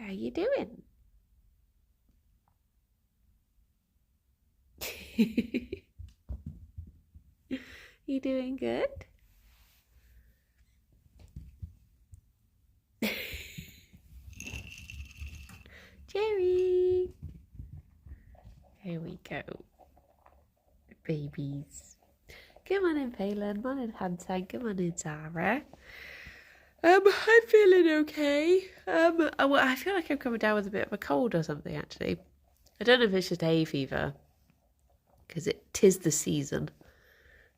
How you doing? You doing good? Gerry! Here we go. Babies. Come on in, Phelan. Come on in, Hansan. Come on in, Zara. I'm feeling okay. Well, I feel like I'm coming down with a bit of a cold or something, actually. I don't know if it's just hay fever, because tis the season.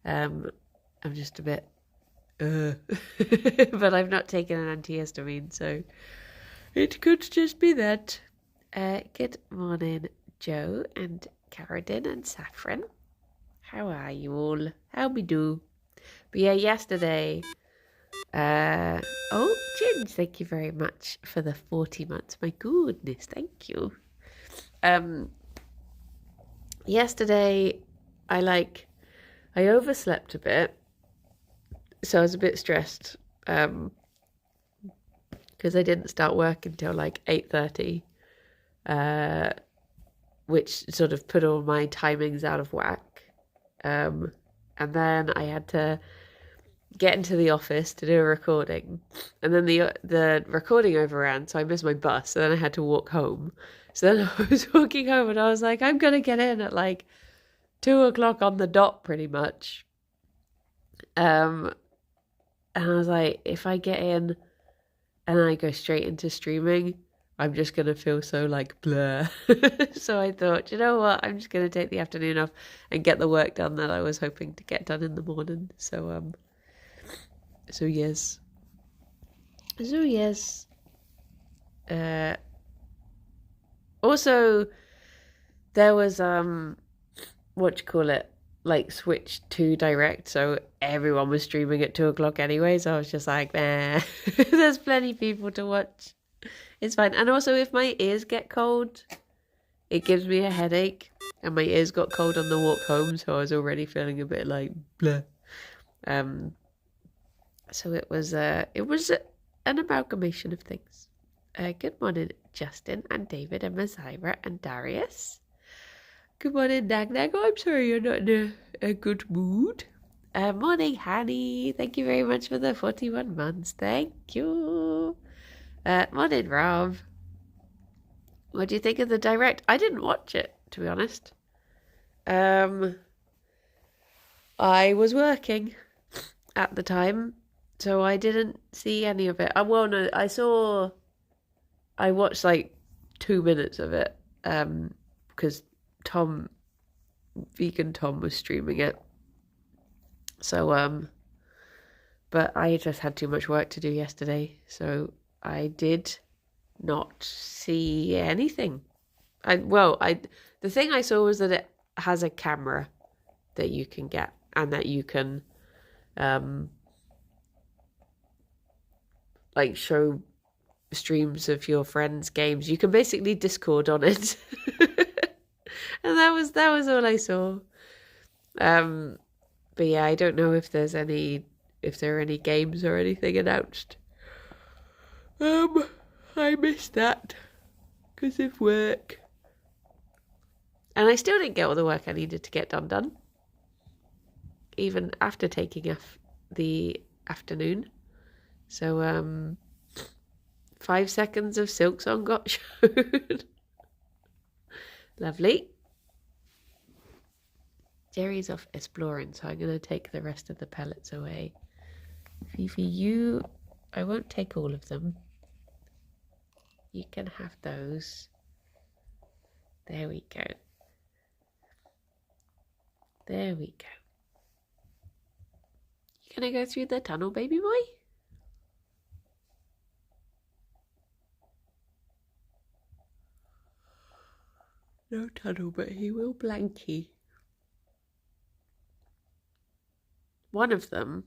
I'm just a bit, but I've not taken an antihistamine, so it could just be that. Good morning, Joe and Carradine and Saffron. How are you all? How we do? But yeah, yesterday. Oh, Ginge, thank you very much for the 40 months. My goodness, thank you. Yesterday, I overslept a bit, so I was a bit stressed. Because I didn't start work until like 8:30. Which sort of put all my timings out of whack. And then I had to get into the office to do a recording, and then the recording overran, so I missed my bus, so then I had to walk home. So then I was walking home and I was like, I'm gonna get in at like 2:00 on the dot pretty much. And I was like, if I get in and I go straight into streaming, I'm just going to feel so like blur. So I thought, you know what? I'm just going to take the afternoon off and get the work done that I was hoping to get done in the morning. So yes. Also, there was, like switched to direct, so everyone was streaming at 2:00 anyway, so I was just like, nah, there's plenty of people to watch. It's fine. And also, if my ears get cold, it gives me a headache. And my ears got cold on the walk home, so I was already feeling a bit like bleh. So it was an amalgamation of things. Good morning, Justin and David and Mazira and Darius. Good morning, Nag Nag. Oh, I'm sorry you're not in a good mood. Morning, Hanny. Thank you very much for the 41 months. Thank you. Morning, Rob. What do you think of the direct? I didn't watch it, to be honest. I was working at the time, so I didn't see any of it. Well, no, I watched like 2 minutes of it, because Vegan Tom was streaming it. So, but I just had too much work to do yesterday, so I did not see anything. The thing I saw was that it has a camera that you can get, and that you can like show streams of your friends' games. You can basically Discord on it. And that was all I saw. But yeah, I don't know if there are any games or anything announced. I missed that because of work. And I still didn't get all the work I needed to get done. Even after taking the afternoon. So, 5 seconds of Silk Song got shown. Lovely. Jerry's off exploring, so I'm going to take the rest of the pellets away. Fifi, I won't take all of them. You can have those. There we go. There we go. You gonna go through the tunnel, baby boy? No tunnel, but he will blankie. One of them,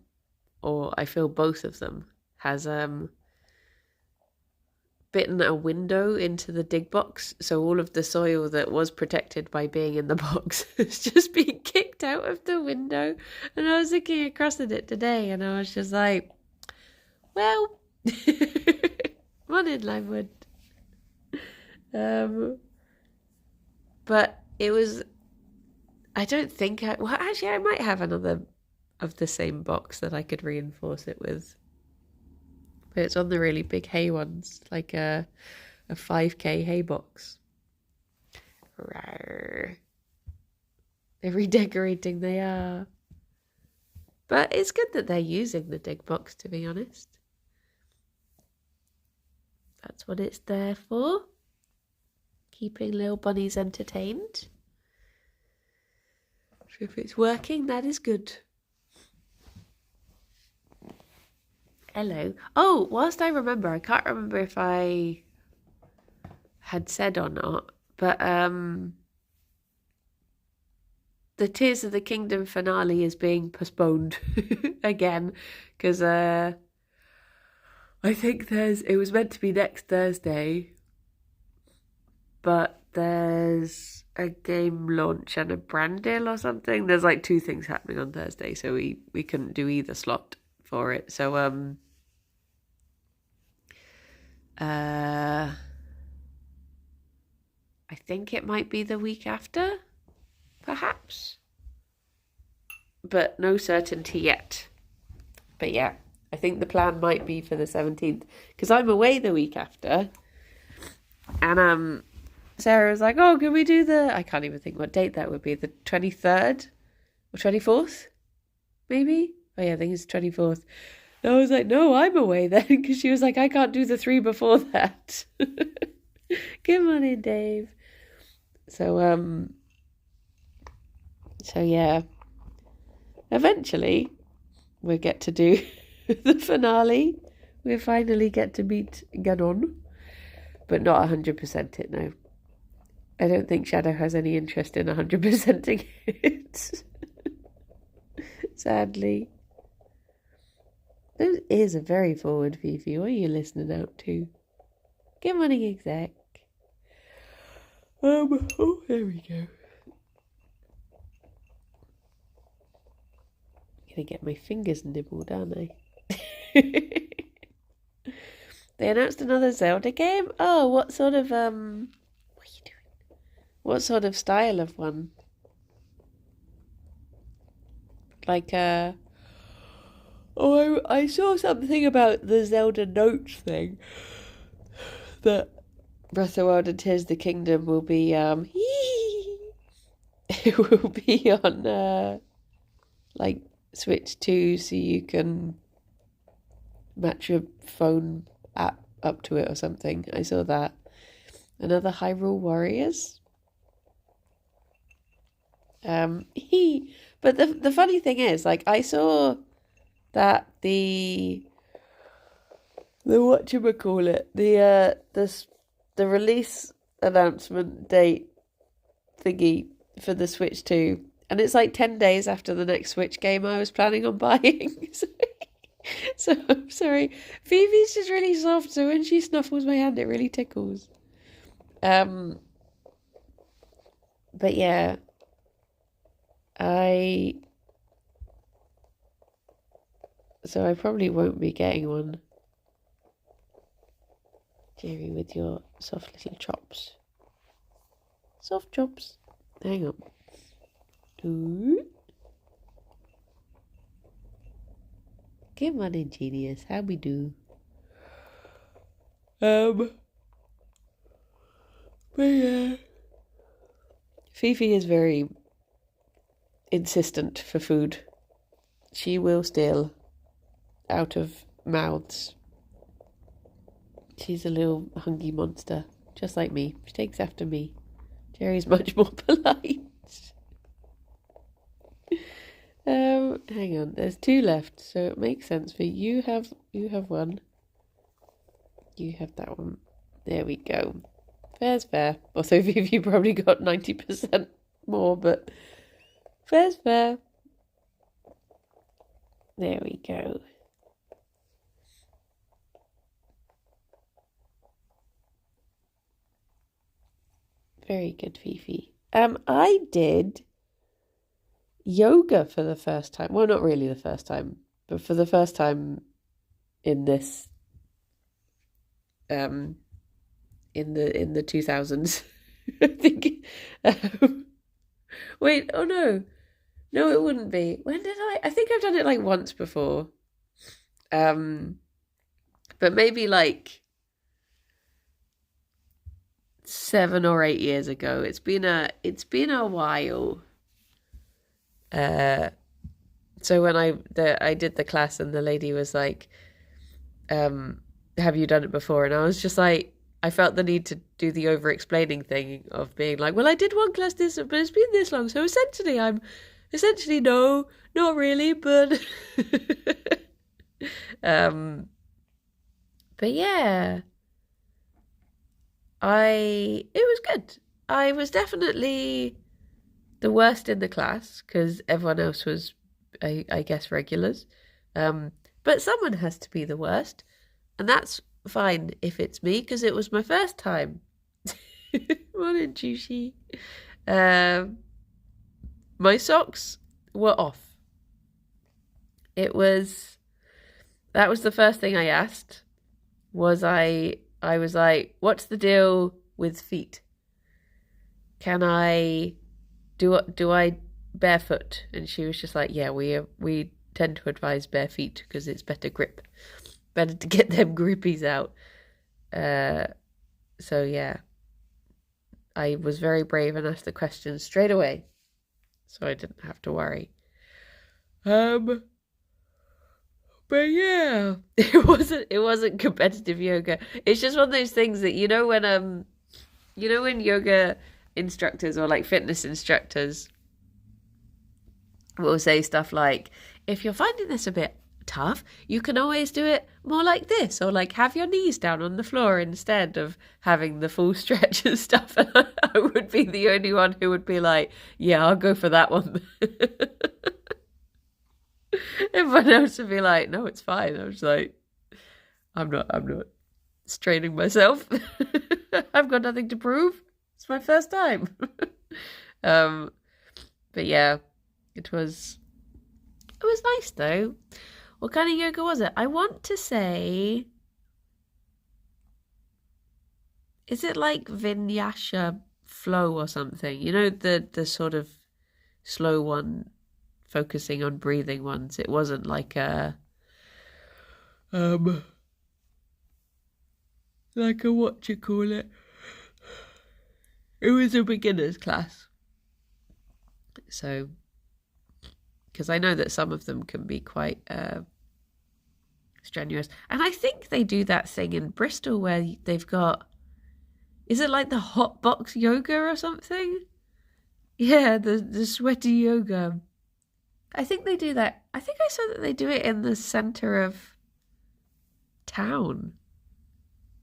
or I feel both of them, has bitten a window into the dig box, so all of the soil that was protected by being in the box is just being kicked out of the window. And I was looking across at it today, and I was just like, well, morning, Limewood. But it was, I don't think well, actually, I might have another of the same box that I could reinforce it with. But it's on the really big hay ones, like a 5K hay box. Rawr. They're redecorating, they are. But it's good that they're using the dig box, to be honest. That's what it's there for. Keeping little bunnies entertained. So if it's working, that is good. Hello. Oh, whilst I remember, I can't remember if I had said or not, but the Tears of the Kingdom finale is being postponed again because I think it was meant to be next Thursday, but there's a game launch and a brand deal or something. There's like two things happening on Thursday, so we couldn't do either slot for it. So I think it might be the week after, perhaps, but no certainty yet. But yeah, I think the plan might be for the 17th because I'm away the week after, and Sarah was like, "Oh, can we do I can't even think what date that would be. The 23rd or 24th, maybe? Oh yeah, I think it's 24th." And I was like, "No, I'm away then," because she was like, "I can't do the 3 before that." Come on in, Dave. So yeah, eventually we'll get to do the finale. We'll finally get to meet Ganon, but not 100% it, no. I don't think Shadow has any interest in 100%ing it. Sadly. Those ears are very forward, Fifi. What are you listening out to? Good morning, exec. Oh, there we go. I'm gonna get my fingers nibbled, aren't I? They announced another Zelda game? Oh, what sort of, what are you doing? What sort of style of one? Like, oh, I saw something about the Zelda Notes thing. That Breath of the Wild and Tears of the Kingdom will be, it will be on, like, Switch 2, so you can match your phone app up to it or something. I saw that. Another Hyrule Warriors. But the funny thing is, like, I saw that the whatchamacallit, the release announcement date thingy for the Switch 2, and it's like 10 days after the next Switch game I was planning on buying. So I'm sorry. Phoebe's just really soft, so when she snuffles my hand, it really tickles. But yeah, so I probably won't be getting one. Gerry, with your soft little chops. Soft chops. Hang on. Ooh. Come on, ingenious. How we do? But yeah. Fifi is very insistent for food. She will steal out of mouths. She's a little hungry monster, just like me. She takes after me. Gerry's much more polite. Hang on. There's 2 left, so it makes sense for you. Have one. You have that one. There we go. Fair's fair. Also, you probably got 90% more, but fair's fair. There we go. Very good, Fifi. I did yoga for the first time. Well, not really the first time, but for the first time in this in the 2000s. I think. Wait, oh no, it wouldn't be. When did I? I think I've done it like once before. But maybe like 7 or 8 years ago. It's been a while. So when I did the class and the lady was like, have you done it before? And I was just like, I felt the need to do the over explaining thing of being like, well, I did one class this, but it's been this long, so essentially no, not really, but but yeah, it was good. I was definitely the worst in the class because everyone else was, I guess, regulars. But someone has to be the worst, and that's fine if it's me because it was my first time. Morning, Juicy. My socks were off. That was the first thing I asked. I was like, what's the deal with feet? Can I do I barefoot? And she was just like, yeah, we tend to advise bare feet because it's better grip, better to get them grippies out. So yeah, I was very brave and asked the question straight away, so I didn't have to worry. But yeah, it wasn't competitive yoga. It's just one of those things that when yoga instructors or like fitness instructors will say stuff like, if you're finding this a bit tough, you can always do it more like this, or like have your knees down on the floor instead of having the full stretch and stuff. And I would be the only one who would be like, yeah, I'll go for that one. Everyone else would be like, no, it's fine. I was like, I'm not straining myself. I've got nothing to prove. It's my first time. But yeah, it was nice though. What kind of yoga was it? I want to say, is it like vinyasa flow or something? You know, the sort of slow one, focusing on breathing ones. It wasn't like a what you call it. It was a beginner's class. So, because I know that some of them can be quite strenuous. And I think they do that thing in Bristol where they've got, is it like the hot box yoga or something? Yeah, the sweaty yoga. I think they do that. I think I saw that they do it in the centre of town,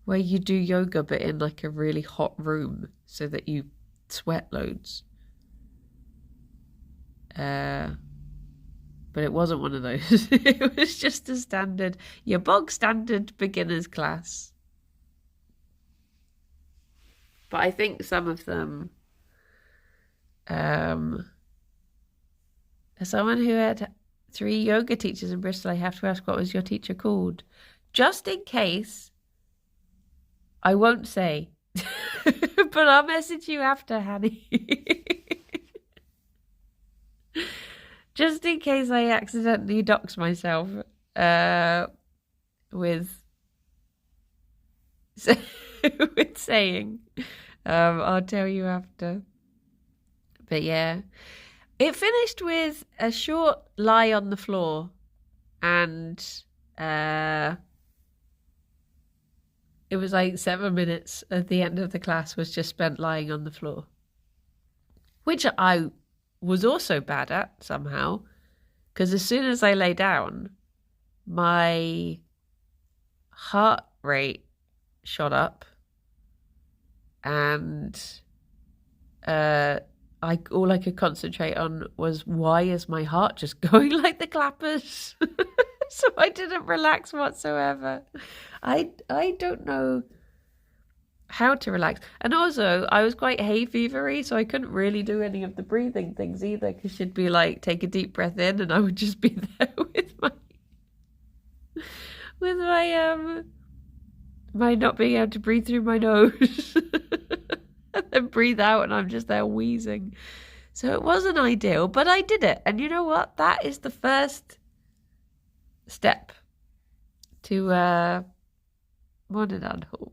where you do yoga but in like a really hot room so that you sweat loads. But it wasn't one of those. It was just your bog standard beginner's class. But I think some of them, as someone who had 3 yoga teachers in Bristol, I have to ask, what was your teacher called? Just in case, I won't say. But I'll message you after, Hanny. Just in case I accidentally dox myself with saying. I'll tell you after. But yeah. It finished with a short lie on the floor, and it was like 7 minutes at the end of the class was just spent lying on the floor, which I was also bad at somehow, because as soon as I lay down, my heart rate shot up, and all I could concentrate on was, why is my heart just going like the clappers? So I didn't relax whatsoever. I don't know how to relax. And also, I was quite hay fevery, so I couldn't really do any of the breathing things either, because she'd be like, take a deep breath in, and I would just be there with my my not being able to breathe through my nose and then breathe out and I'm just there wheezing. So it wasn't ideal, but I did it. And you know what? That is the first step to Monadal.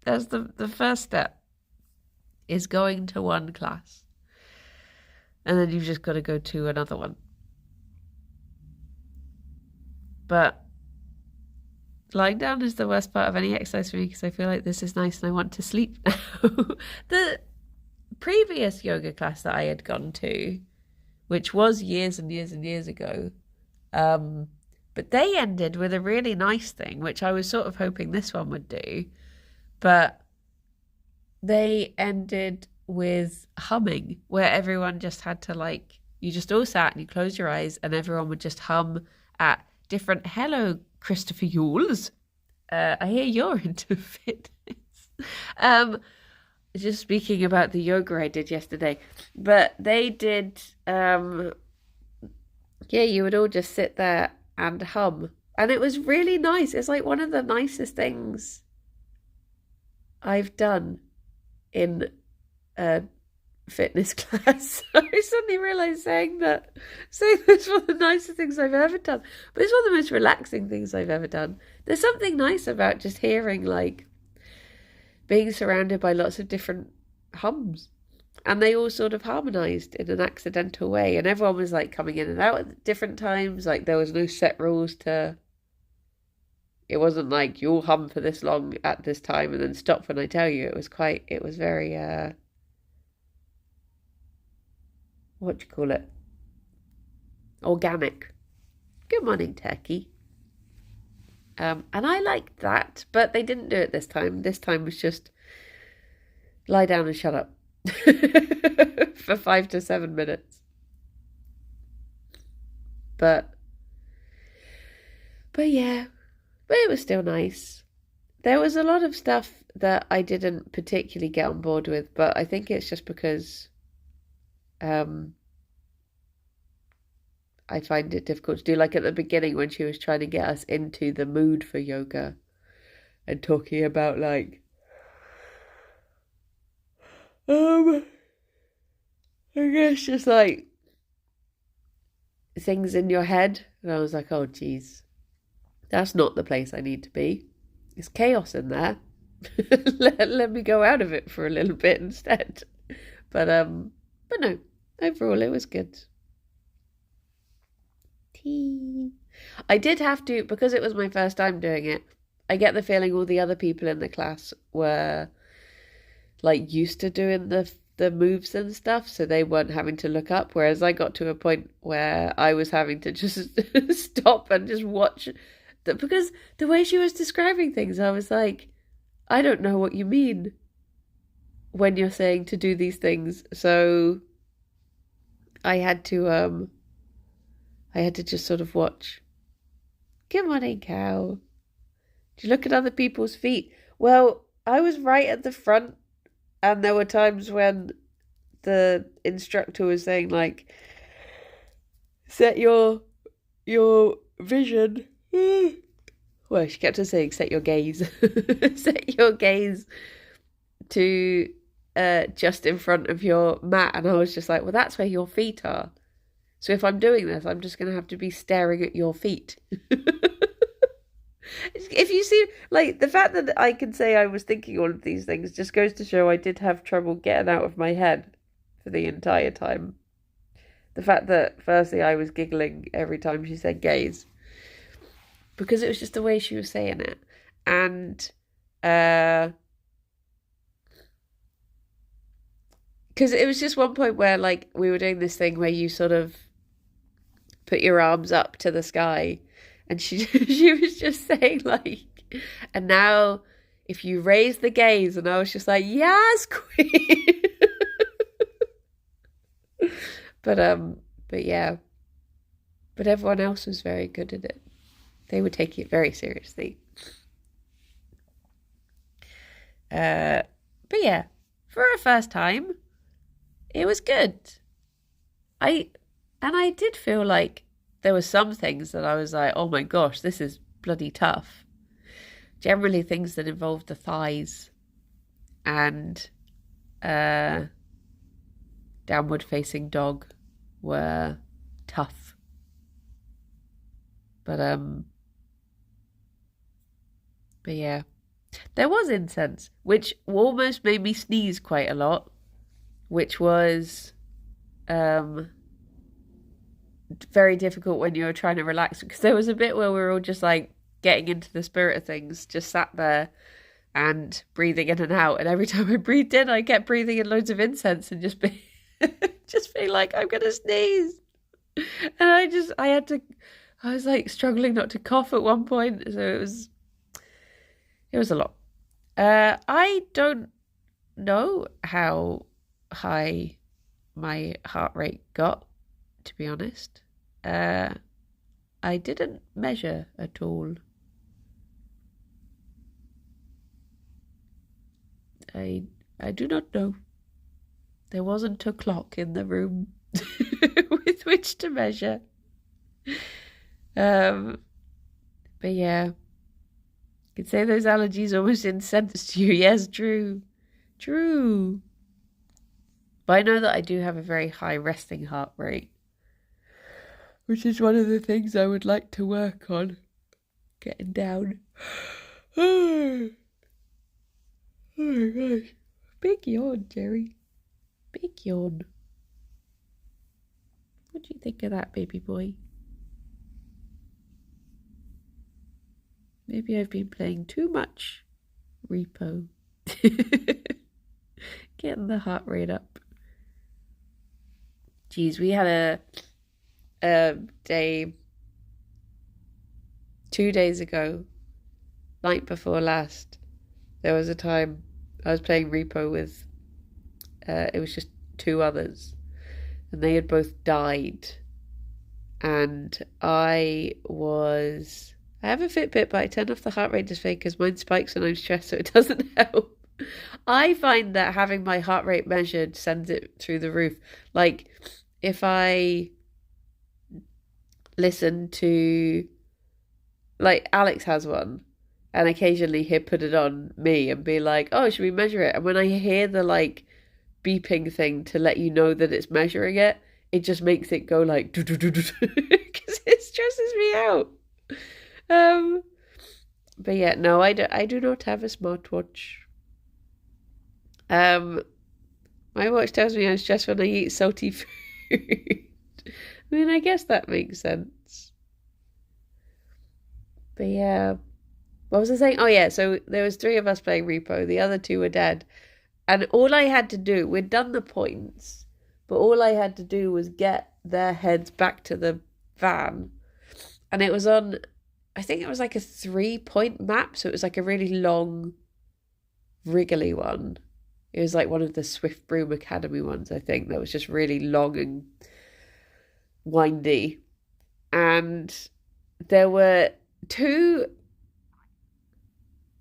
That's the first step, is going to one class. And then you've just got to go to another one. But lying down is the worst part of any exercise for me because I feel like this is nice and I want to sleep now. The previous yoga class that I had gone to, which was years and years and years ago, but they ended with a really nice thing, which I was sort of hoping this one would do. But they ended with humming, where everyone just had to, like, you just all sat and you closed your eyes and everyone would just hum at different, hello, Christopher Yules. I hear you're into fitness. Just speaking about the yoga I did yesterday, but they did, yeah, you would all just sit there and hum. And it was really nice. It's like one of the nicest things I've done in a fitness class. I suddenly realised saying that's one of the nicest things I've ever done. But it's one of the most relaxing things I've ever done. There's something nice about just hearing, like, being surrounded by lots of different hums. And they all sort of harmonised in an accidental way. And everyone was, like, coming in and out at different times. Like, there was no set rules to... It wasn't like, you'll hum for this long at this time and then stop when I tell you. It was very, what do you call it? Organic. Good morning, Turkey. And I liked that, but they didn't do it this time. This time was just lie down and shut up for 5 to 7 minutes. But yeah, but it was still nice. There was a lot of stuff that I didn't particularly get on board with, but I think it's just because I find it difficult to do. Like at the beginning when she was trying to get us into the mood for yoga and talking about, like, I guess just like things in your head. And I was like, oh geez, that's not the place I need to be. It's chaos in there. let me go out of it for a little bit instead. But no, overall it was good. I did have to, because it was my first time doing it, I get the feeling all the other people in the class were, like, used to doing the moves and stuff, so they weren't having to look up, whereas I got to a point where I was having to just stop and just watch, because the way she was describing things, I was like, I don't know what you mean when you're saying to do these things, so I had to just sort of watch. Good morning, cow. Do you look at other people's feet? Well, I was right at the front, and there were times when the instructor was saying, like, set your vision. Well, she kept on saying, set your gaze. Set your gaze to just in front of your mat. And I was just like, well, that's where your feet are. So if I'm doing this, I'm just going to have to be staring at your feet. If you see, like, the fact that I can say I was thinking all of these things just goes to show I did have trouble getting out of my head for the entire time. The fact that, firstly, I was giggling every time she said gaze, because it was just the way she was saying it. And, because it was just one point where, like, we were doing this thing where you sort of put your arms up to the sky, and she was just saying, like, and now if you raise the gaze, and I was just like, yes, queen. But yeah, but everyone else was very good at it. They were taking it very seriously. But yeah, for a first time, it was good. I did feel like there were some things that I was like, oh my gosh, this is bloody tough. Generally things that involve the thighs and downward facing dog were tough. But yeah. There was incense, which almost made me sneeze quite a lot, which was very difficult when you were trying to relax, because there was a bit where we were all just like getting into the spirit of things, just sat there and breathing in and out, and every time I breathed in I kept breathing in loads of incense and just being like, I'm gonna sneeze. And I was like struggling not to cough at one point, so it was a lot. I don't know how high my heart rate got, to be honest. I didn't measure at all. I do not know. There wasn't a clock in the room with which to measure. But yeah. You could say those allergies almost incensed you. Yes, true. True. But I know that I do have a very high resting heart rate, which is one of the things I would like to work on. Getting down. Oh my gosh. Big yawn, Gerry. Big yawn. What do you think of that, baby boy? Maybe I've been playing too much repo. Getting the heart rate up. Geez, we had a day 2 days ago, night before last. There was a time I was playing repo with, it was just 2 others, and they had both died. And I have a Fitbit, but I turn off the heart rate display because mine spikes when I'm stressed, so it doesn't help. I find that having my heart rate measured sends it through the roof. Like, if I listen to, like, Alex has one, and occasionally he'll put it on me and be like, oh, should we measure it? And when I hear the, like, beeping thing to let you know that it's measuring it, it just makes it go like, because it stresses me out. But yeah, no, I do not have a smartwatch. My watch tells me I'm stressed when I eat salty food. I mean, I guess that makes sense. But yeah, what was I saying? Oh yeah, so there was 3 of us playing repo. The other 2 were dead. And all I had to do, we'd done the points, but all I had to do was get their heads back to the van. And it was on, I think it was like a 3-point map, so it was like a really long, wriggly one. It was like one of the Swift Broom Academy ones, I think, that was just really long and windy. And there were 2...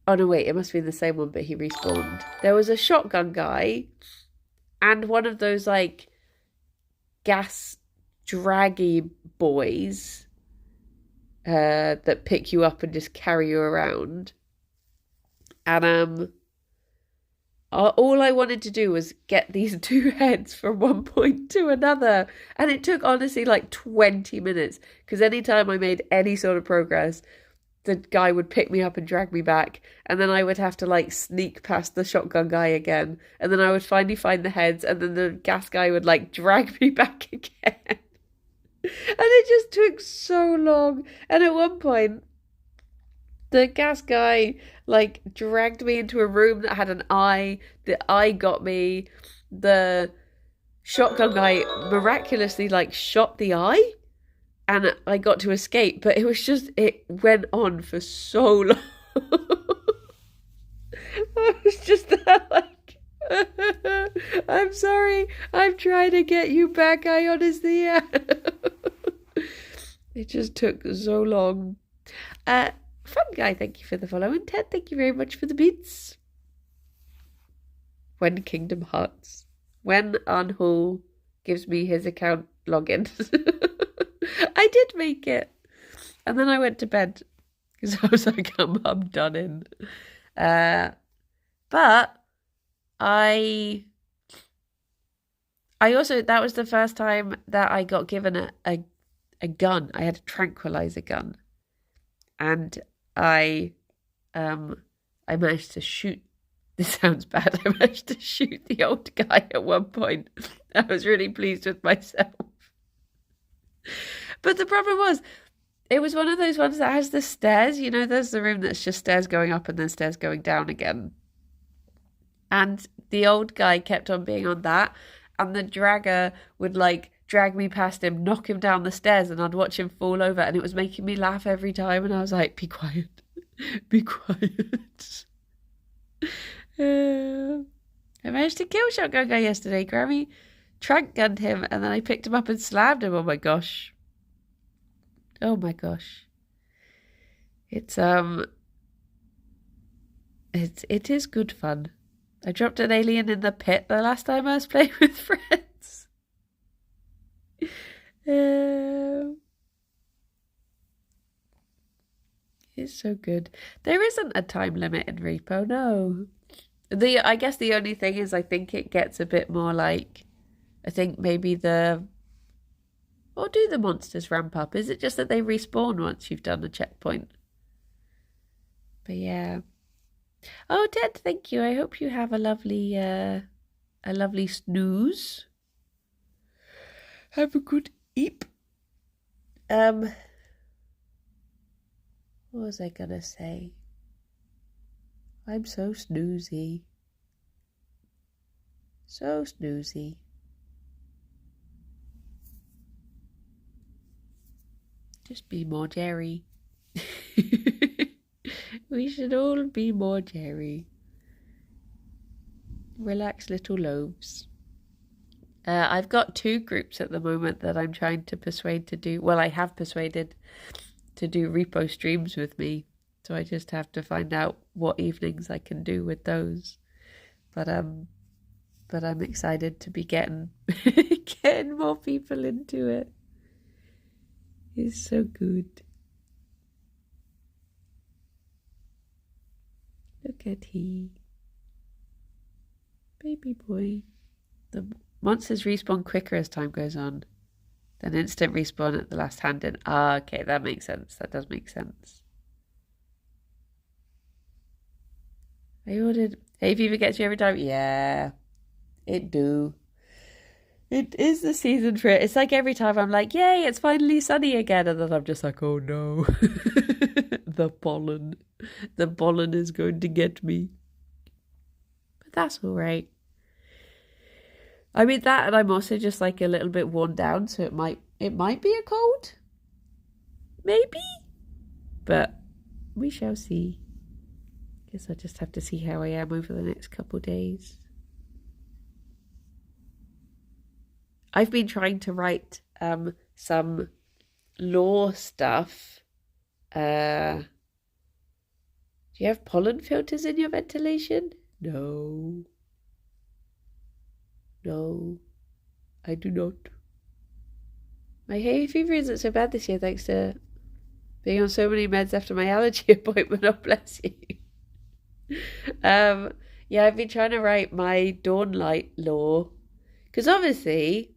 Oh no, wait, it must be the same one, but he respawned. There was a shotgun guy and one of those, like, gas draggy boys that pick you up and just carry you around. And all I wanted to do was get these 2 heads from one point to another. And it took, honestly, like 20 minutes. Because anytime I made any sort of progress, the guy would pick me up and drag me back. And then I would have to, like, sneak past the shotgun guy again. And then I would finally find the heads. And then the gas guy would, like, drag me back again. And it just took so long. And at one point, the gas guy, like, dragged me into a room that had an eye. The eye got me. The shotgun guy miraculously, like, shot the eye. And I got to escape. But it was just, it went on for so long. I was just there, like, I'm sorry. I'm trying to get you back. I honestly am. It just took so long. Fun Guy, thank you for the follow. And Ted, thank you very much for the beats. When Kingdom Hearts. When Anhul gives me his account login. I did make it. And then I went to bed. because I was like, I'm done in. But I also, that was the first time that I got given a gun. I had a tranquilizer gun, and I managed to shoot. This sounds bad. I managed to shoot the old guy at one point. I was really pleased with myself. But the problem was, it was one of those ones that has the stairs. You know, there's the room that's just stairs going up and then stairs going down again. And the old guy kept on being on that. And the dragger would like drag me past him, knock him down the stairs, and I'd watch him fall over. And it was making me laugh every time. And I was like, be quiet. Be quiet. I managed to kill Shotgun Guy yesterday. Grammy trank gunned him, and then I picked him up and slammed him. Oh my gosh. Oh my gosh. It is good fun. I dropped an alien in the pit the last time I was playing with friends. It's so good. There isn't a time limit in Repo, no. I guess the only thing is I think it gets a bit more like, I think maybe or do the monsters ramp up? Is it just that they respawn once you've done a checkpoint? But yeah. Oh, Ted, thank you. I hope you have a lovely snooze. Have a good eep. What was I gonna say? I'm so snoozy. So snoozy. Just be more Gerry. We should all be more Gerry. Relax, little loaves. I've got 2 groups at the moment that I'm trying to persuade to do. Well, I have persuaded to do Repo streams with me. So I just have to find out what evenings I can do with those. But I'm excited to be getting more people into it. It's so good. Look at he. Baby boy. The monsters respawn quicker as time goes on. Then instant respawn at the last hand in. Ah, okay, that makes sense. That does make sense. I ordered hay fever gets you every time. Yeah, it do. It is the season for it. It's like every time I'm like, yay, it's finally sunny again. And then I'm just like, oh no. The pollen. The pollen is going to get me. But that's all right. I mean that, and I'm also just like a little bit worn down, so it might be a cold. Maybe. But we shall see. Guess I just have to see how I am over the next couple of days. I've been trying to write some law stuff. Do you have pollen filters in your ventilation? No. No, I do not. My hay fever isn't so bad this year thanks to being on so many meds after my allergy appointment. Oh, bless you. Yeah, I've been trying to write my dawn light law. Because obviously,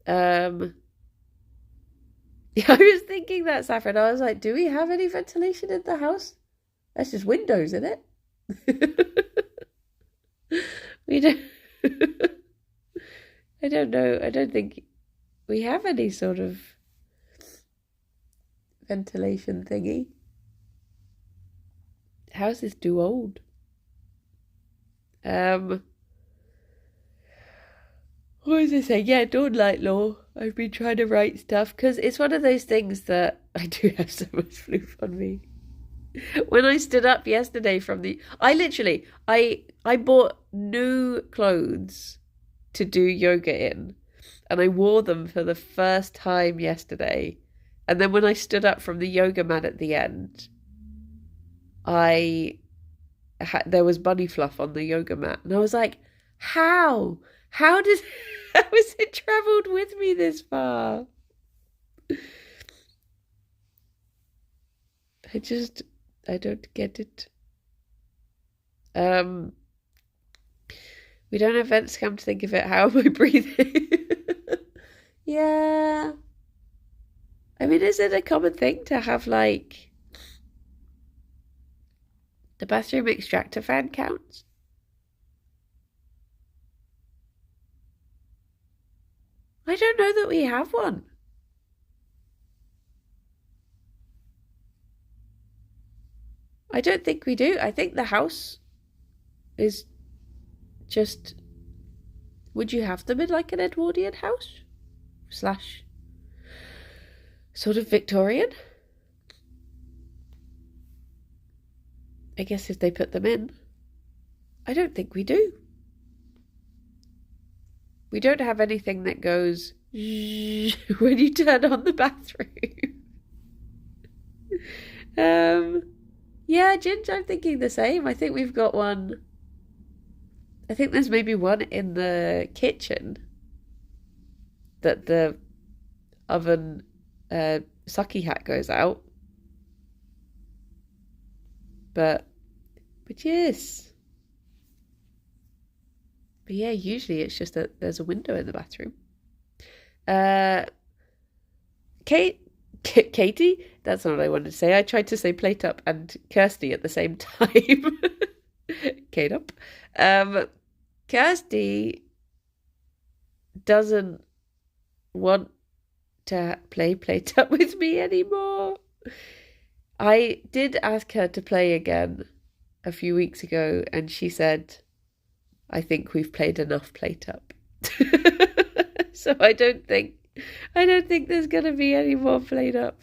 yeah, I was thinking that, Saffron. I was like, do we have any ventilation in the house? That's just windows, isn't it? We don't. I don't know. I don't think we have any sort of ventilation thingy. Houses too old. What was I saying? Yeah, dawn light law. I've been trying to write stuff because it's one of those things that I do have so much floof on me. When I stood up yesterday I bought new clothes to do yoga in, and I wore them for the first time yesterday. And then when I stood up from the yoga mat at the end, there was bunny fluff on the yoga mat, and I was like, how has it traveled with me this far? I don't get it. We don't have vents, come to think of it. How am I breathing? Yeah. I mean, is it a common thing to have like the bathroom extractor fan counts? I don't know that we have one. I don't think we do. I think the house is just. Would you have them in like an Edwardian house? Slash sort of Victorian? I guess if they put them in. I don't think we do. We don't have anything that goes when you turn on the bathroom. Yeah, Ginge, I'm thinking the same. I think we've got one. I think there's maybe one in the kitchen that the oven sucky hat goes out. But yes. But yeah, usually it's just that there's a window in the bathroom. Katie? That's not what I wanted to say. I tried to say plate up and Kirsty at the same time. Kate up. Kirsty doesn't want to play plate up with me anymore. I did ask her to play again a few weeks ago, and she said, I think we've played enough plate up. So I don't think there's gonna be any more plate up.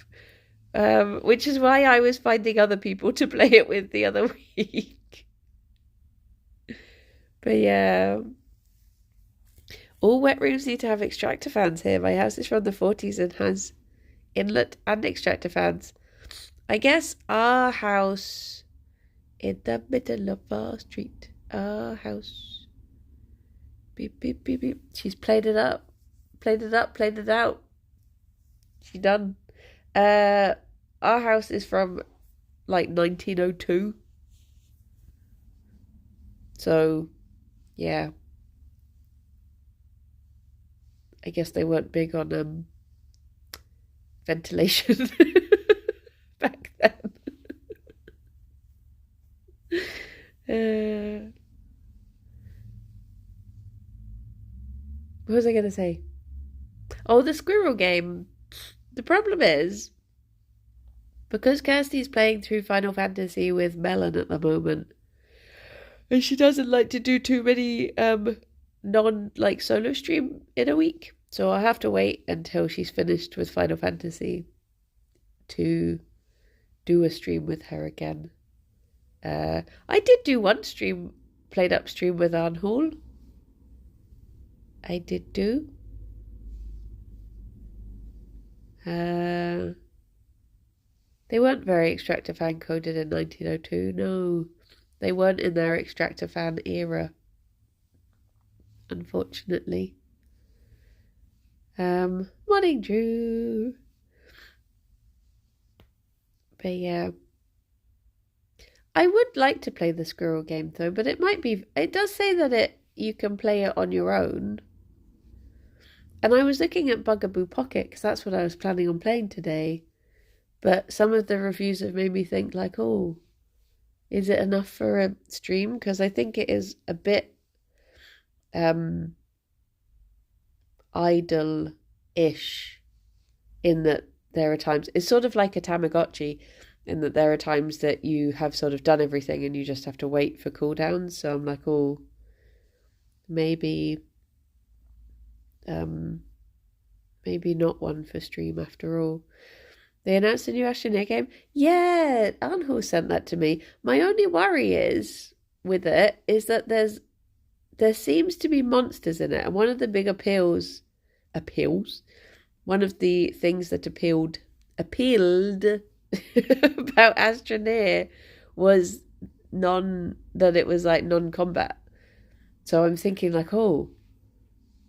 Which is why I was finding other people to play it with the other week. But yeah. All wet rooms need to have extractor fans here. My house is from the 40s and has inlet and extractor fans. I guess our house in the middle of our street. Our house. Beep, beep, beep, beep. She's played it up. Played it up, played it out. She's done. Our house is from like 1902. So, yeah. I guess they weren't big on ventilation back then. What was I going to say? Oh, the squirrel game. The problem is, because Kirsty's playing through Final Fantasy with Melon at the moment, and she doesn't like to do too many solo stream in a week. So I have to wait until she's finished with Final Fantasy to do a stream with her again. I did do one played up stream with Anne Hall. I did do. They weren't very extractor fan coded in 1902. No, they weren't in their extractor fan era, unfortunately. Morning, Drew. But yeah, I would like to play the squirrel game though, but it does say that you can play it on your own. And I was looking at Bugaboo Pocket because that's what I was planning on playing today. But some of the reviews have made me think like, oh, is it enough for a stream? Because I think it is a bit idle-ish in that there are times, it's sort of like a Tamagotchi in that there are times that you have sort of done everything and you just have to wait for cooldowns. So I'm like, oh, maybe not one for stream after all. They announced a new Astroneer game. Yeah, Anhul sent that to me. My only worry is with it is that there seems to be monsters in it, and one of the big appeals, one of the things that appealed about Astroneer was that it was like non-combat. So I'm thinking like, oh,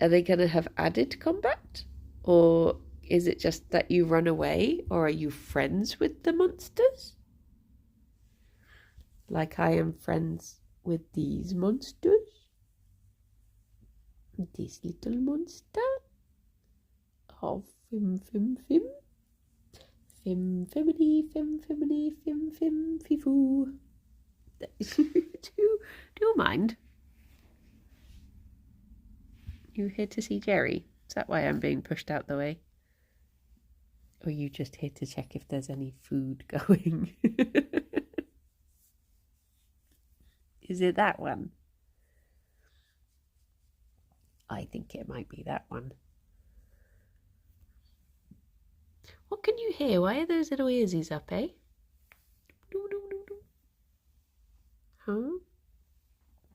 are they going to have added combat? Or is it just that you run away? Or are you friends with the monsters? like I am friends with these monsters. This little monster. Oh, Fim, Fim, Fim. Fim, Fimity, Fim, Fimity, Fim, Fim, Fifoo. Do you mind? You here to see Gerry? Is that why I'm being pushed out the way? Or are you just here to check if there's any food going? Is it that one? I think it might be that one. What can you hear? Why are those little earsies up, eh? Huh?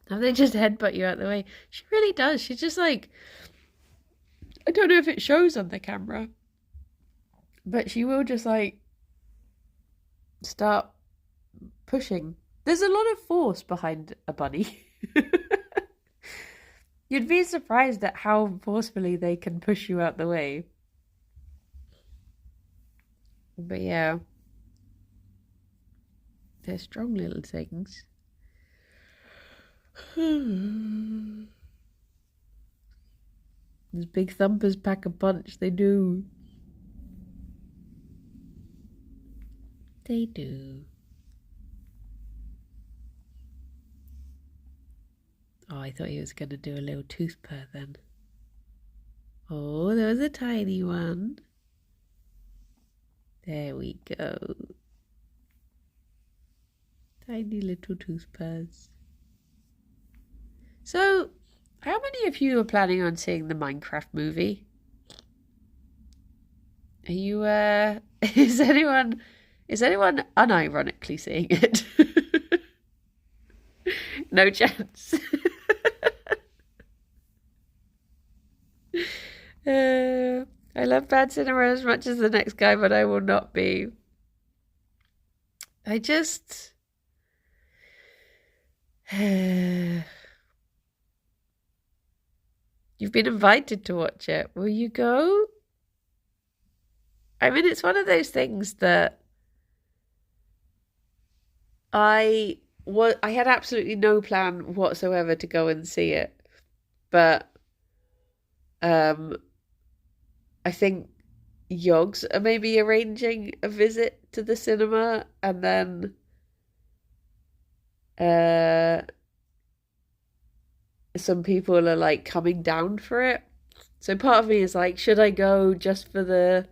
Have they just headbutt you out the way? She really does. She's just like... I don't know if it shows on the camera. But she will just like... start pushing. There's a lot of force behind a bunny. You'd be surprised at how forcefully they can push you out the way. But yeah. They're strong little things. These big thumpers pack a punch, they do. They do. Oh, I thought he was going to do a little tooth purr then. Oh, there was a tiny one. There we go. Tiny little tooth purrs. So, how many of you are planning on seeing the Minecraft movie? Are you, is anyone unironically seeing it? No chance. I love bad cinema as much as the next guy, but I will not be. I just... You've been invited to watch it. Will you go? I mean, it's one of those things that I had absolutely no plan whatsoever to go and see it. But I think Yogs are maybe arranging a visit to the cinema, and then some people are like coming down for it. So part of me is like, should I go just for the...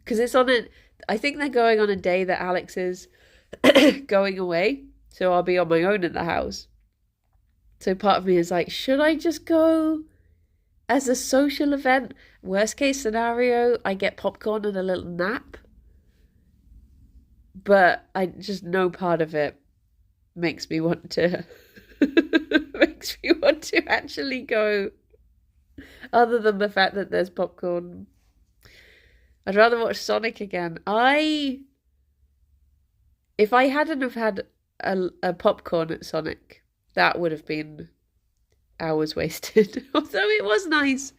Because it's on it. I think they're going on a day that Alex is going away. So I'll be on my own in the house. So part of me is like, should I just go as a social event? Worst case scenario, I get popcorn and a little nap. But I just no part of it makes me want to actually go, other than the fact that there's popcorn. I'd rather watch Sonic again. If I hadn't have had a popcorn at Sonic, that would have been hours wasted. Although it was nice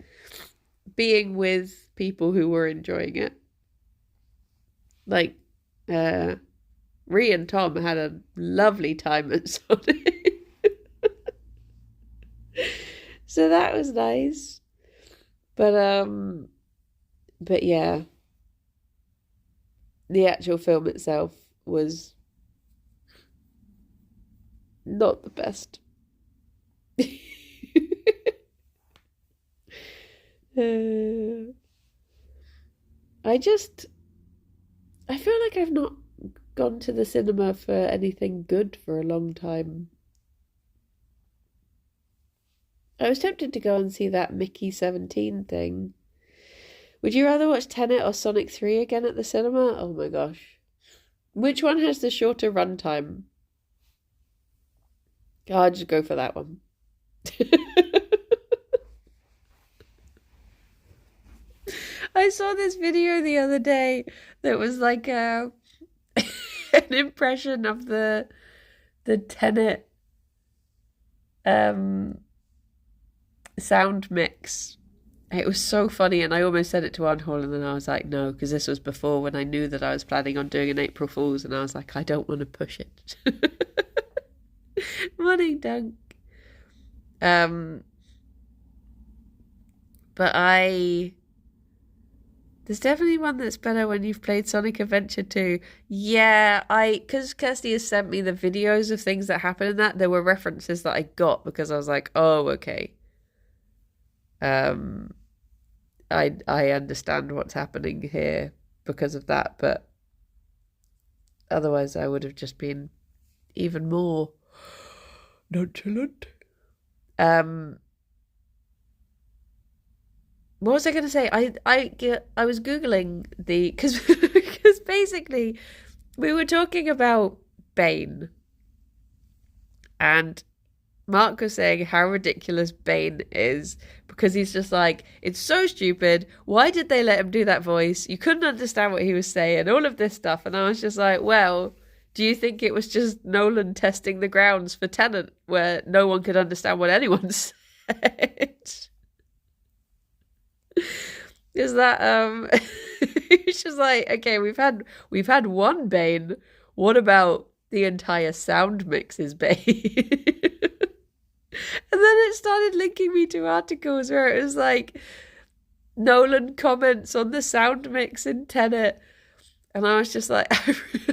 being with people who were enjoying it. Like, Ree and Tom had a lovely time at Sonic. So that was nice. But yeah. The actual film itself was not the best. I feel like I've not gone to the cinema for anything good for a long time. I was tempted to go and see that Mickey 17 thing. Would you rather watch Tenet or Sonic 3 again at the cinema? Oh my gosh. Which one has the shorter runtime? Oh, I'll just go for that one. I saw this video the other day that was like an impression of the Tenet sound mix. It was so funny, and I almost sent it to Arnhall, and then I was like, no, because this was before when I knew that I was planning on doing an April Fool's, and I was like, I don't want to push it. Morning, Dunk. But there's definitely one that's better when you've played Sonic Adventure 2. Yeah, because Kirsty has sent me the videos of things that happen in that, there were references that I got because I was like, oh, okay. I understand what's happening here because of that, but otherwise I would have just been even more nonchalant. What was I going to say? I was Googling because basically we were talking about Bane, and Mark was saying how ridiculous Bane is because he's just like, it's so stupid. Why did they let him do that voice? You couldn't understand what he was saying, all of this stuff. And I was just like, well, do you think it was just Nolan testing the grounds for Tenet where no one could understand what anyone said? Is that it's just like, okay, we've had one Bane. What about the entire sound mixes Bane? And then it started linking me to articles where it was like Nolan comments on the sound mix in Tenet. And I was just like,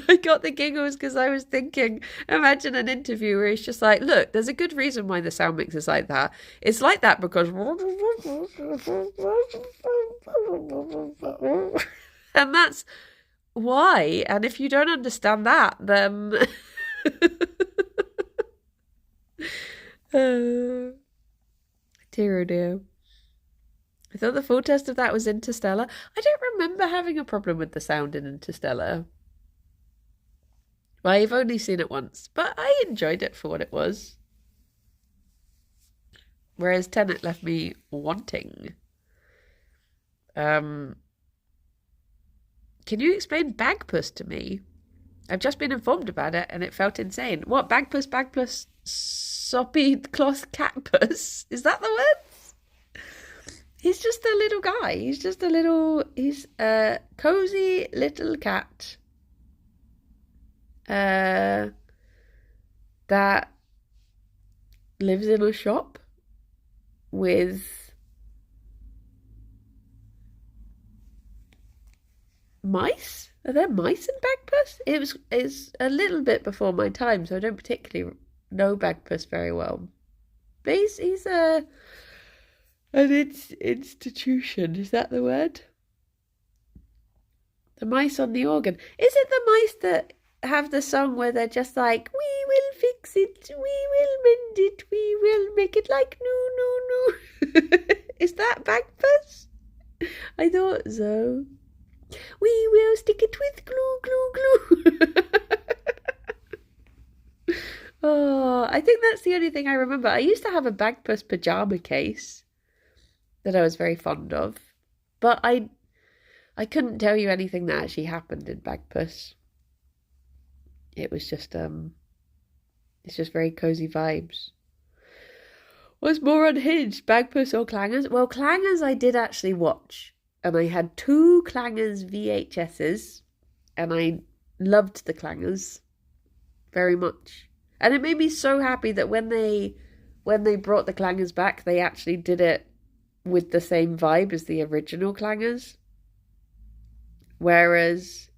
I got the giggles because I was thinking, imagine an interview where he's just like, look, there's a good reason why the sound mix is like that. It's like that because... And that's why. And if you don't understand that, then... Dear oh dear. I thought the full test of that was Interstellar. I don't remember having a problem with the sound in Interstellar. I've only seen it once, but I enjoyed it for what it was. Whereas Tenet left me wanting. Can you explain Bagpuss to me? I've just been informed about it and it felt insane. What, Bagpuss, soppy cloth catpuss? Is that the words? He's just a little guy. He's a cozy little cat. That lives in a shop with mice. Are there mice in Bagpuss? It's a little bit before my time, so I don't particularly know Bagpuss very well. But he's an institution. Is that the word? The mice on the organ. Is it the mice that have the song where they're just like, we will fix it, we will mend it, we will make it like new. Is that Bagpuss? I thought so. We will stick it with glue. Oh, I think that's the only thing I remember. I used to have a Bagpuss pajama case that I was very fond of, but I couldn't tell you anything that actually happened in Bagpuss. It was just it's just very cozy vibes. What's more unhinged, Bagpuss or Clangers? Well, Clangers I did actually watch. And I had 2 Clangers VHSs, and I loved the Clangers very much. And it made me so happy that when they brought the Clangers back, they actually did it with the same vibe as the original Clangers. Whereas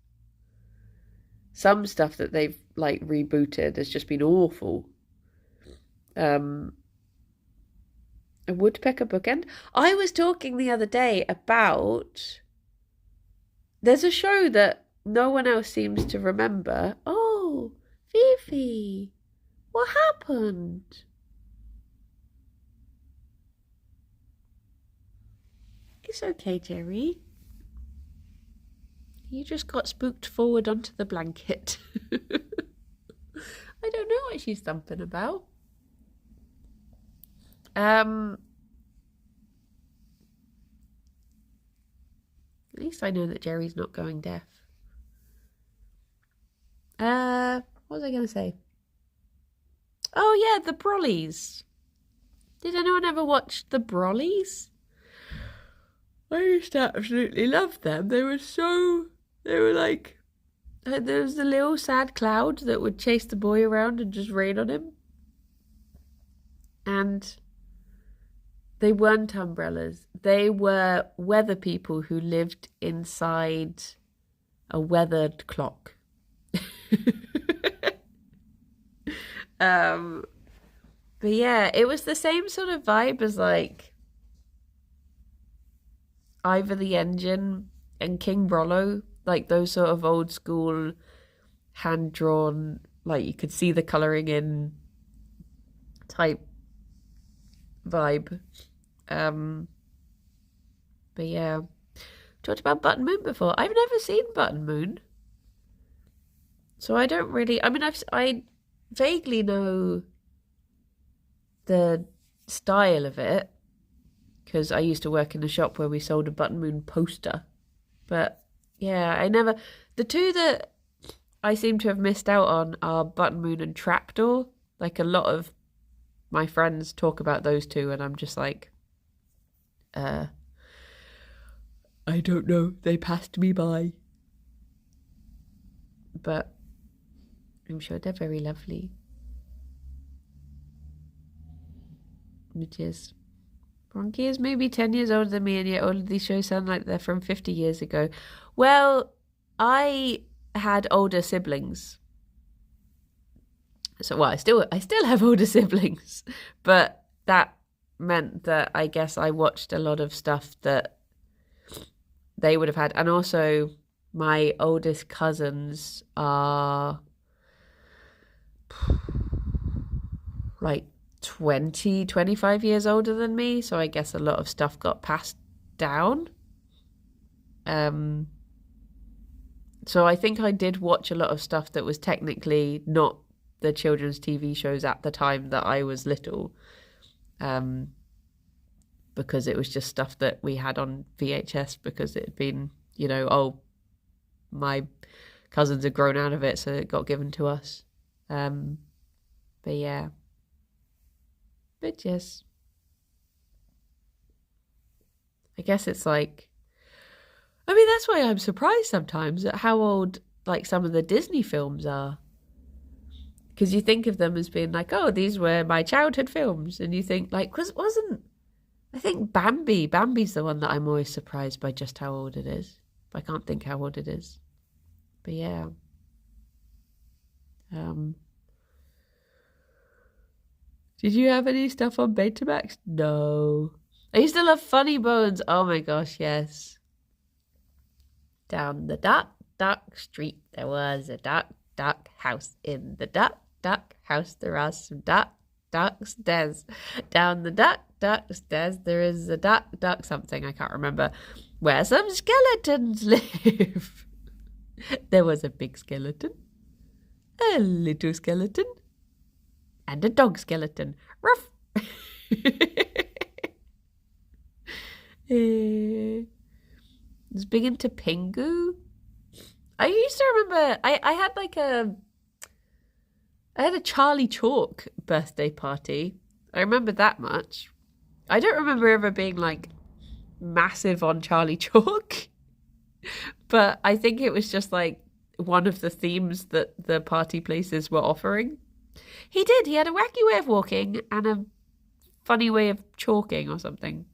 some stuff that they've like rebooted has just been awful. A woodpecker bookend. I was talking the other day about... There's a show that no one else seems to remember. Oh, Fifi, what happened? It's okay, Gerry. You just got spooked forward onto the blanket. I don't know what she's thumping about. At least I know that Gerry's not going deaf. What was I going to say? Oh yeah, the Brollies. Did anyone ever watch the Brollies? I used to absolutely love them. They were like, there was the little sad cloud that would chase the boy around and just rain on him. And they weren't umbrellas. They were weather people who lived inside a weathered clock. um, but yeah, it was the same sort of vibe as like Ivor the Engine and King Rollo, like those sort of old school hand drawn, like you could see the colouring in type vibe. But yeah, talked about Button Moon before. I've never seen Button Moon, so I don't really. I mean, I vaguely know the style of it because I used to work in a shop where we sold a Button Moon poster. But yeah, I never. The two that I seem to have missed out on are Button Moon and Trapdoor. Like a lot of my friends talk about those two, and I'm just like, I don't know. They passed me by. But I'm sure they're very lovely. Which is, Bronchi is maybe 10 years older than me, and yet all of these shows sound like they're from 50 years ago. Well, I had older siblings. So, well, I still have older siblings, but that meant that I guess I watched a lot of stuff that they would have had. And also, my oldest cousins are like 20, 25 years older than me. So I guess a lot of stuff got passed down. So I think I did watch a lot of stuff that was technically not the children's TV shows at the time that I was little. Because it was just stuff that we had on VHS because it had been, you know, oh, my cousins had grown out of it, so it got given to us. But yeah. But yes. I guess it's like, I mean, that's why I'm surprised sometimes at how old, like, some of the Disney films are. Because you think of them as being like, oh, these were my childhood films. And you think, like, because it wasn't, I think Bambi's the one that I'm always surprised by just how old it is. I can't think how old it is. But yeah. Did you have any stuff on Betamax? No. I used to love Funny Bones. Oh my gosh, yes. Down the dark, dark street, there was a dark, dark house. In the dark, dark house, there are some dark, dark stairs. Down the dark, dark stairs, there is a dark, dark something, I can't remember, where some skeletons live. There was a big skeleton, a little skeleton, and a dog skeleton. Ruff. I was big into Pingu. I used to remember I had like I had a Charlie Chalk birthday party. I remember that much. I don't remember ever being like massive on Charlie Chalk. But I think it was just like one of the themes that the party places were offering. He did. He had a wacky way of walking and a funny way of chalking or something.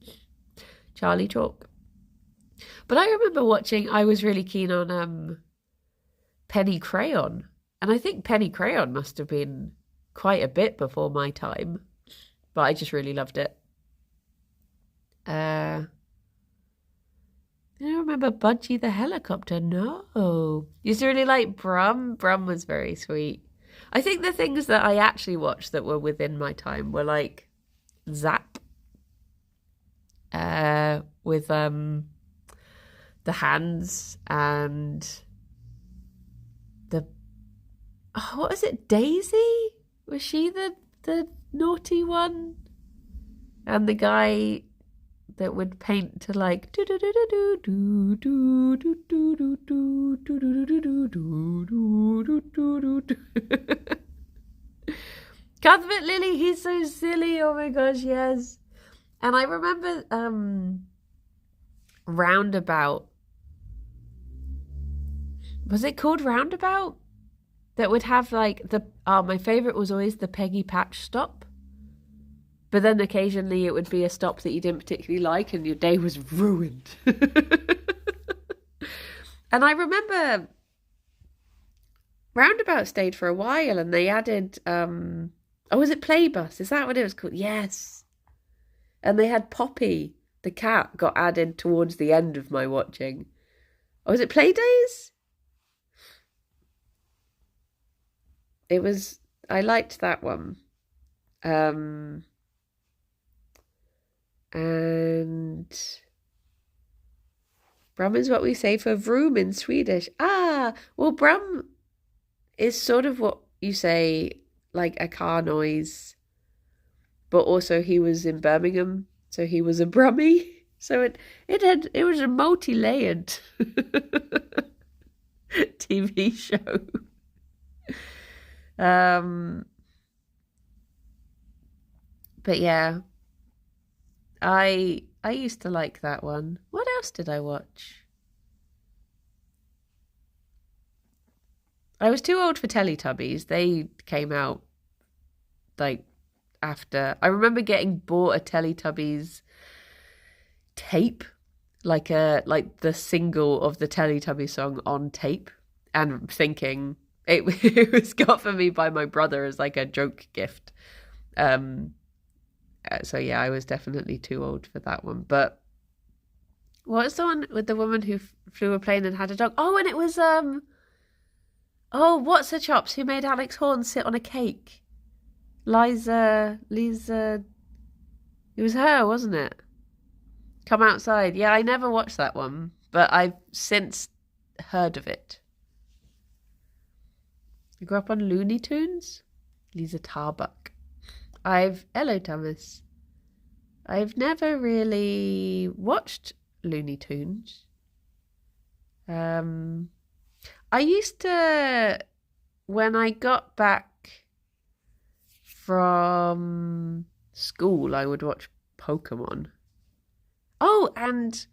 Charlie Chalk. But I remember watching, I was really keen on Penny Crayon. And I think Penny Crayon must have been quite a bit before my time. But I just really loved it. I don't remember Budgie the Helicopter. No. Used to really like Brum. Brum was very sweet. I think the things that I actually watched that were within my time were like Zap. With the hands and the what was it, Daisy? Was she the naughty one? And the guy that would paint to like do do do do do do do do do do do do do do do do. Cuthbert Lily, he's so silly. Oh my gosh, yes. And I remember Roundabout. Was it called Roundabout? That would have like my favourite was always the Peggy Patch Stop. But then occasionally it would be a stop that you didn't particularly like and your day was ruined. And I remember Roundabout stayed for a while and they added, was it Playbus? Is that what it was called? Yes. And they had Poppy, the cat, got added towards the end of my watching. Oh, was it Playdays? I liked that one. And Brum is what we say for vroom in Swedish. Well, Brum is sort of what you say, like a car noise. But also he was in Birmingham, so he was a Brummie. So it was a multi-layered TV show. But yeah, I used to like that one. What else did I watch? I was too old for Teletubbies. They came out like after. I remember getting bought a Teletubbies tape, like the single of the Teletubby song on tape, and thinking it was got for me by my brother as like a joke gift. So yeah, I was definitely too old for that one. But what was the one with the woman who flew a plane and had a dog? Oh, and it was what's her chops? Who made Alex Horne sit on a cake? Lisa. It was her, wasn't it? Come Outside. Yeah, I never watched that one, but I've since heard of it. You grew up on Looney Tunes? Lisa Tarbuck. Hello, Thomas. I've never really watched Looney Tunes. I used to, when I got back from school, I would watch Pokemon. Oh, and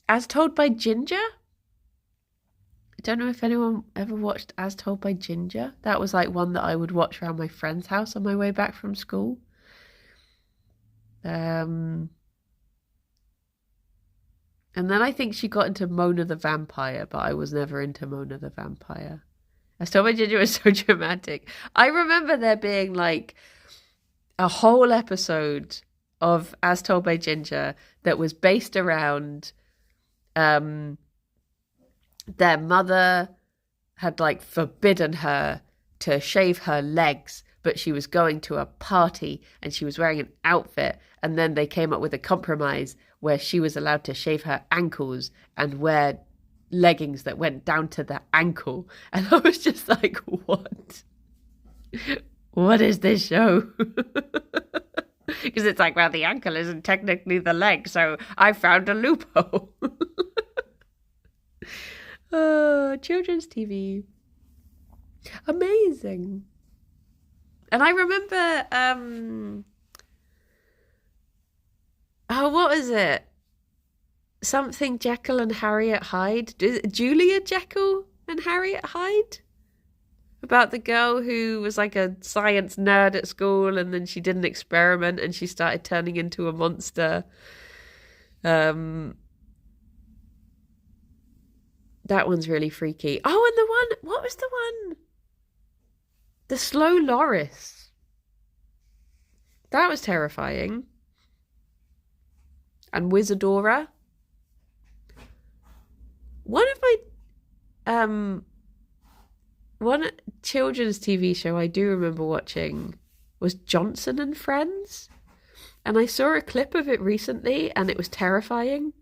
As Told by Ginger? I don't know if anyone ever watched As Told by Ginger. That was like one that I would watch around my friend's house on my way back from school. And then I think she got into Mona the Vampire, but I was never into Mona the Vampire. As Told by Ginger was so dramatic. I remember there being like a whole episode of As Told by Ginger that was based around their mother had like forbidden her to shave her legs, but she was going to a party and she was wearing an outfit, and then they came up with a compromise where she was allowed to shave her ankles and wear leggings that went down to the ankle. And I was just like, what is this show? Because it's like, well, the ankle isn't technically the leg, so I found a loophole. Children's TV. Amazing. And I remember, what was it? Something Jekyll and Harriet Hyde. Julia Jekyll and Harriet Hyde? About the girl who was like a science nerd at school and then she did an experiment and she started turning into a monster. That one's really freaky. Oh, and the one, what was the one? The Slow Loris. That was terrifying. And Wizardora. One children's TV show I do remember watching was Johnson and Friends. And I saw a clip of it recently and it was terrifying.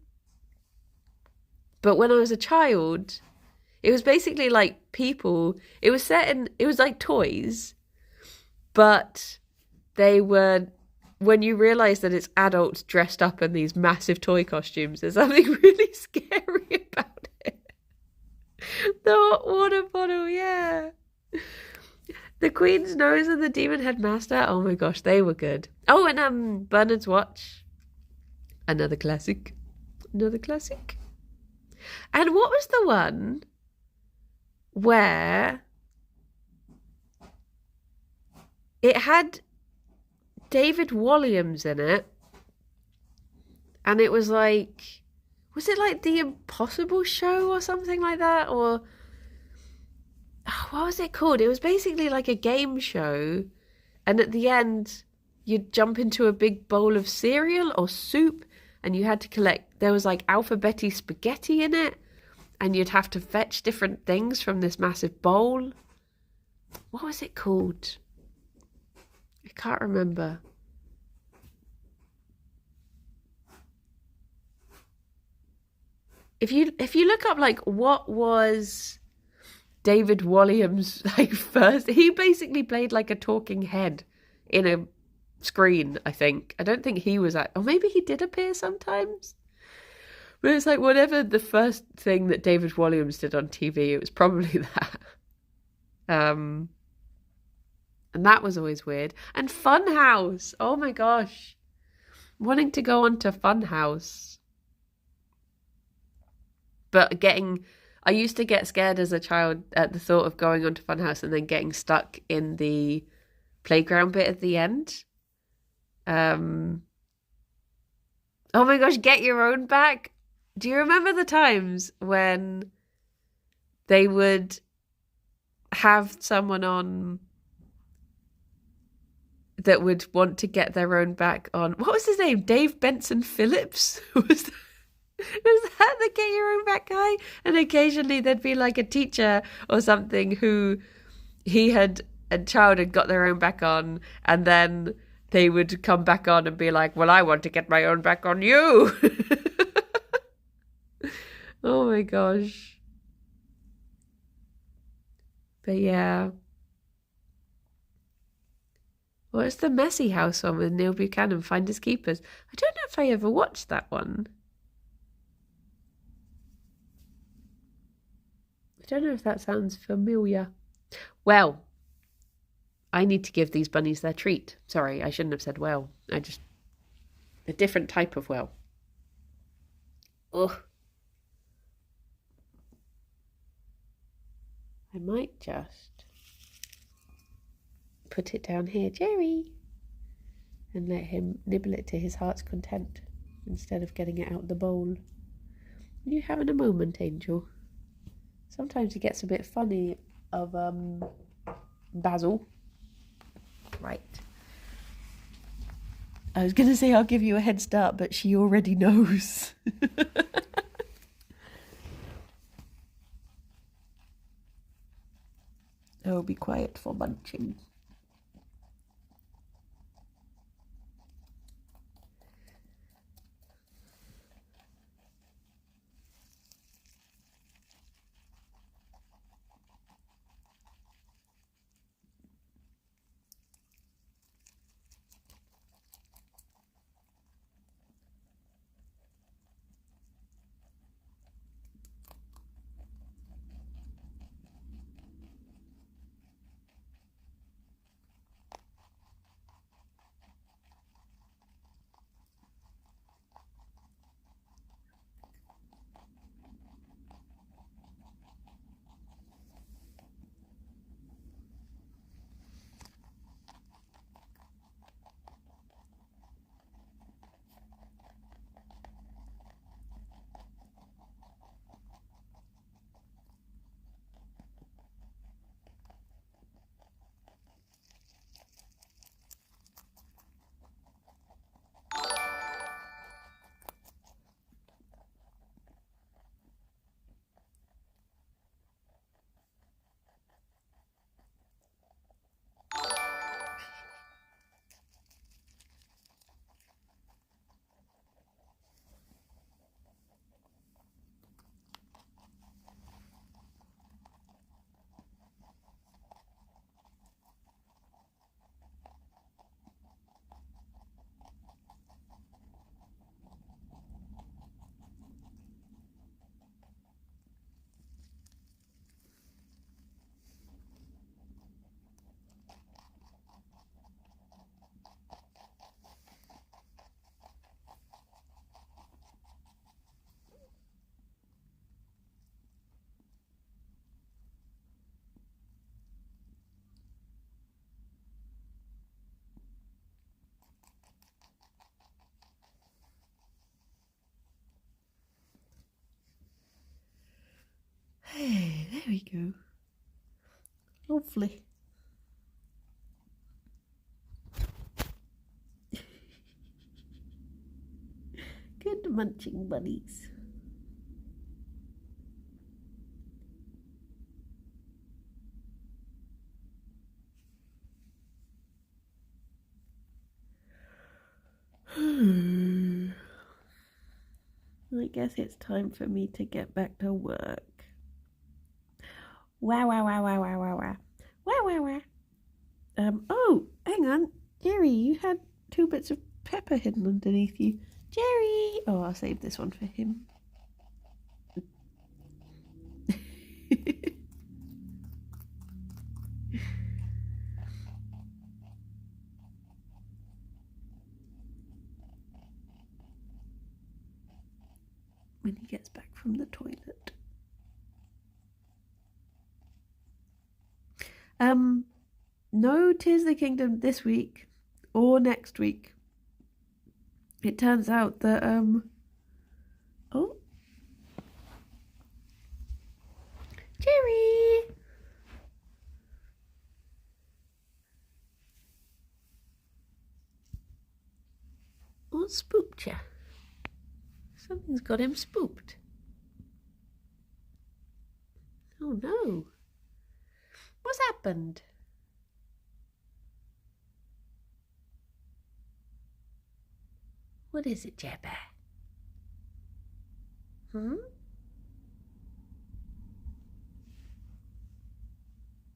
But when I was a child, it was basically like people, it was like toys, but they were, when you realise that it's adults dressed up in these massive toy costumes, there's something really scary about it. The hot water bottle, yeah. The Queen's Nose and the Demon Headmaster, oh my gosh, they were good. Oh, and Bernard's Watch, another classic. And what was the one where it had David Walliams in it, and it was like, was it like The Impossible Show or something like that? Or what was it called? It was basically like a game show, and at the end, you'd jump into a big bowl of cereal or soup, and you had to collect. There was like alphabeti spaghetti in it, and you'd have to fetch different things from this massive bowl. What was it called? I can't remember. If you look up like what was David Walliams like first, he basically played like a talking head in a screen, I think. I don't think he was at, or maybe he did appear sometimes. But it's like whatever the first thing that David Walliams did on TV, it was probably that. And that was always weird. And Funhouse. Oh my gosh. Wanting to go on to Funhouse. But I used to get scared as a child at the thought of going onto Funhouse and then getting stuck in the playground bit at the end. Oh my gosh, get your own back. Do you remember the times when they would have someone on that would want to get their own back on, what was his name? Dave Benson Phillips? Was that the get your own back guy? And occasionally there'd be like a teacher or something who a child had got their own back on, and then they would come back on and be like, well, I want to get my own back on you. Oh my gosh. But yeah. What's the Messy House one with Neil Buchanan, Finders Keepers? I don't know if I ever watched that one. I don't know if that sounds familiar. Well, I need to give these bunnies their treat. Sorry, I shouldn't have said well. A different type of well. Ugh. I might just put it down here, Gerry, and let him nibble it to his heart's content instead of getting it out the bowl. Are you having a moment, Angel? Sometimes he gets a bit funny of Basil. Right. I was going to say I'll give you a head start, but she already knows. Oh, be quiet for munching. we go. Lovely. Good munching buddies. I guess it's time for me to get back to work. Wow, wow, wow, wow, wow, wow, wow. Wow, wow, wow. Oh, hang on. Gerry, you had 2 bits of pepper hidden underneath you. Gerry! Oh, I'll save this one for him. When he gets back from the toilet. No Tears of the Kingdom this week or next week. It turns out that oh, Gerry, what spooked you? Something's got him spooked. Oh no, what's happened? What is it, Jabba?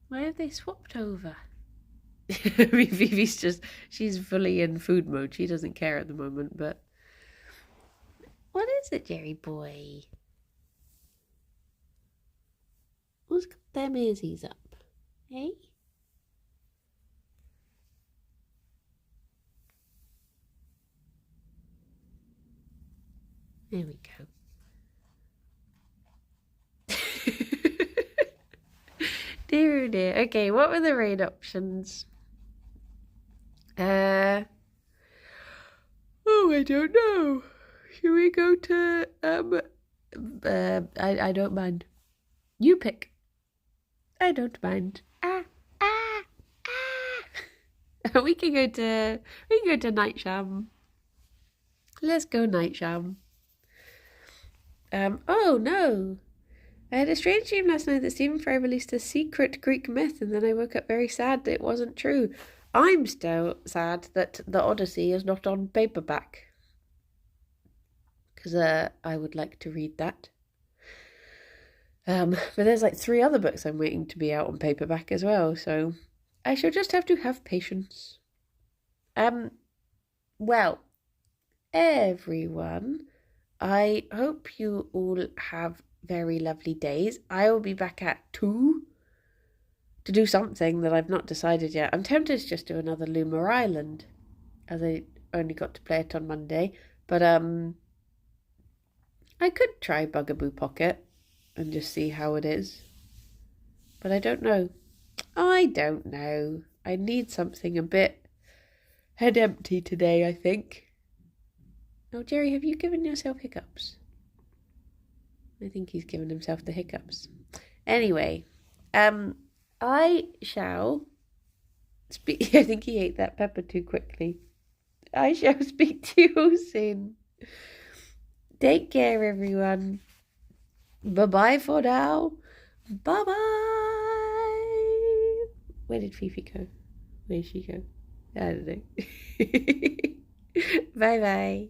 Why have they swapped over? I mean, Vivi's she's fully in food mode. She doesn't care at the moment, but... What is it, Gerry boy? Who's got them earsies up? Eh? There we go. Dear, oh dear. Okay, what were the raid options? Oh, I don't know. Should we go to, I don't mind. You pick. I don't mind. We can go to Nightsham. Let's go Nightsham. Oh no. I had a strange dream last night that Stephen Fry released a secret Greek myth, and then I woke up very sad that it wasn't true. I'm still sad that the Odyssey is not on paperback, because I would like to read that. But there's like 3 other books I'm waiting to be out on paperback as well, so I shall just have to have patience. Well, everyone, I hope you all have very lovely days. I will be back at 2 to do something that I've not decided yet. I'm tempted to just do another Luma Island, as I only got to play it on Monday. But I could try Bugaboo Pocket and just see how it is. But I don't know. I don't know. I need something a bit head empty today, I think. Oh, Gerry, have you given yourself hiccups? I think he's given himself the hiccups. Anyway, I shall speak. I think he ate that pepper too quickly. I shall speak to you all soon. Take care, everyone. Bye-bye for now. Bye-bye. Where did Fifi go? Where did she go? I don't know. Bye-bye.